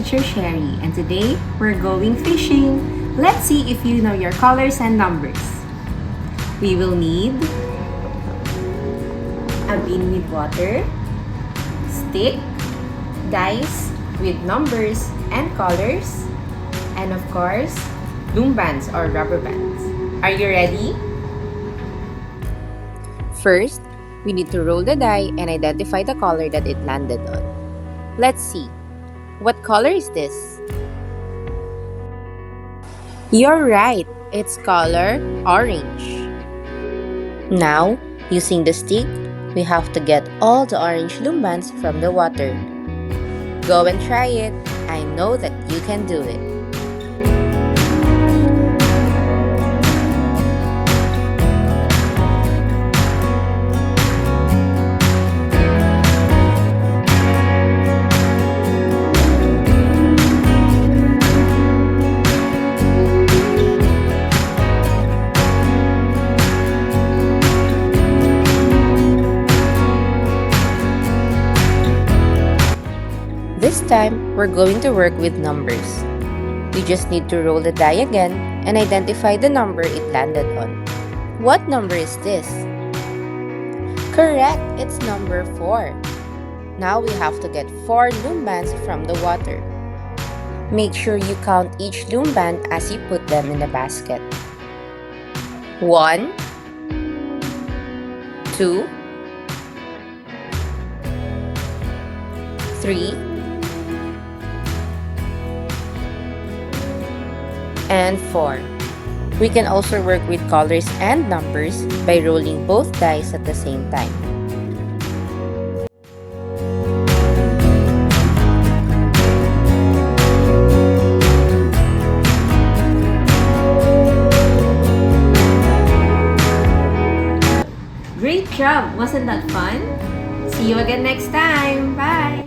teacher Sherry, and today we're going fishing. Let's see if you know your colors and numbers. We will need a bin with water, stick, dice with numbers and colors, and of course, loom bands or rubber bands. Are you ready? First, we need to roll the die and identify the color that it landed on. Let's see. What color is this? You're right. It's color orange. Now, using the stick, we have to get all the orange loom bands from the water. Go and try it. I know that you can do it. This time, we're going to work with numbers. We just need to roll the die again and identify the number it landed on. What number is this? Correct, it's number 4. Now we have to get 4 loom bands from the water. Make sure you count each loom band as you put them in the basket. 1, 2, 3, and 4. We can also work with colors and numbers by rolling both dice at the same time. Great job! Wasn't that fun? See you again next time! Bye!